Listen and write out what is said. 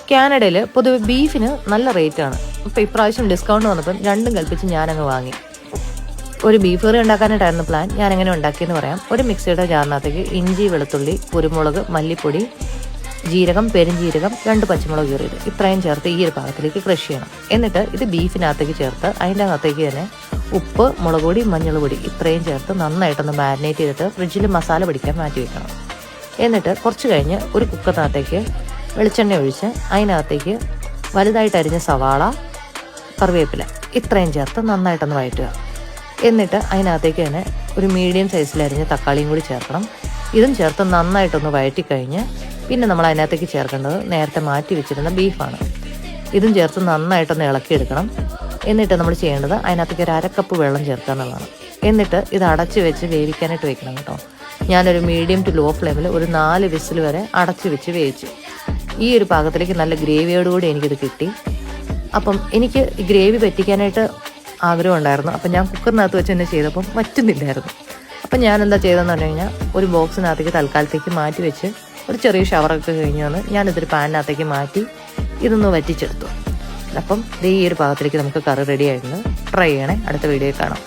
കാനഡയിൽ പൊതുവെ ബീഫിന് നല്ല റേറ്റാണ്. അപ്പോൾ ഇപ്രാവശ്യം ഡിസ്കൗണ്ട് വന്നപ്പം രണ്ടും കൽപ്പിച്ച് ഞാനങ്ങ് വാങ്ങി. ഒരു ബീഫ് കറി ഉണ്ടാക്കാനായിട്ടായിരുന്നു പ്ലാൻ. ഞാൻ എങ്ങനെ ഉണ്ടാക്കിയെന്ന് പറയാം. ഒരു മിക്സിയുടെ ജാറിനകത്തേക്ക് ഇഞ്ചി, വെളുത്തുള്ളി, കുരുമുളക്, മല്ലിപ്പൊടി, ജീരകം, പെരുംജീരകം, 2 പച്ചമുളക് കീറിയത് ഇത്രയും ചേർത്ത് ഈ ഒരു പാകത്തിലേക്ക് ക്രഷ് ചെയ്യണം. എന്നിട്ട് ഇത് ബീഫിനകത്തേക്ക് ചേർത്ത് അതിൻ്റെ അകത്തേക്ക് തന്നെ ഉപ്പ്, മുളക് പൊടി, മഞ്ഞൾ പൊടി ഇത്രയും ചേർത്ത് നന്നായിട്ടൊന്ന് മാരിനേറ്റ് ചെയ്തിട്ട് ഫ്രിഡ്ജിൽ മസാല പിടിക്കാൻ മാറ്റി വെക്കണം. എന്നിട്ട് കുറച്ച് കഴിഞ്ഞ് ഒരു കുക്കറിനകത്തേക്ക് വെളിച്ചെണ്ണ ഒഴിച്ച് അതിനകത്തേക്ക് വലുതായിട്ട് അരിഞ്ഞ സവാള, കറിവേപ്പില ഇത്രയും ചേർത്ത് നന്നായിട്ടൊന്ന് വഴറ്റുക. എന്നിട്ട് അതിനകത്തേക്ക് തന്നെ ഒരു മീഡിയം സൈസിൽ അരിഞ്ഞ തക്കാളിയും കൂടി ചേർക്കണം. ഇതും ചേർത്ത് നന്നായിട്ടൊന്ന് വഴറ്റിക്കഴിഞ്ഞ് പിന്നെ നമ്മൾ അതിനകത്തേക്ക് ചേർക്കേണ്ടത് നേരത്തെ മാറ്റി വെച്ചിരുന്ന ബീഫാണ്. ഇതും ചേർത്ത് നന്നായിട്ടൊന്ന് ഇളക്കിയെടുക്കണം. എന്നിട്ട് നമ്മൾ ചെയ്യേണ്ടത് അതിനകത്തേക്ക് ഒരു 1/2 കപ്പ് വെള്ളം ചേർക്കുക എന്നുള്ളതാണ്. എന്നിട്ട് ഇത് അടച്ച് വെച്ച് വേവിക്കാനായിട്ട് വെക്കണം കേട്ടോ. ഞാനൊരു മീഡിയം ടു ലോ ഫ്ലെയിമിൽ ഒരു 4 വിസിൽ വരെ അടച്ച് വെച്ച് വേവിച്ചു. ഈ ഒരു പാകത്തിലേക്ക് നല്ല ഗ്രേവിയോടുകൂടി എനിക്കിത് കിട്ടി. അപ്പം എനിക്ക് ഗ്രേവി പറ്റിക്കാനായിട്ട് ആഗ്രഹം ഉണ്ടായിരുന്നു. അപ്പം ഞാൻ കുക്കറിനകത്ത് വെച്ച് തന്നെ ചെയ്തപ്പം പറ്റുന്നില്ലായിരുന്നു. അപ്പം ഞാൻ എന്താ ചെയ്തതെന്ന് പറഞ്ഞു കഴിഞ്ഞാൽ ഒരു ബോക്സിനകത്തേക്ക് തൽക്കാലത്തേക്ക് മാറ്റി വെച്ച് ഒരു ചെറിയ ഷവറൊക്കെ കഴിഞ്ഞ് വന്ന് ഞാനിതൊരു പാനിനകത്തേക്ക് മാറ്റി ഇതൊന്ന് വറ്റിച്ചെടുത്തു. അപ്പം ഈ ഒരു പാകത്തിലേക്ക് നമുക്ക് കറി റെഡി ആയിട്ടുണ്ട്. ട്രൈ ചെയ്യണേ. അടുത്ത വീഡിയോയിൽ കാണാം.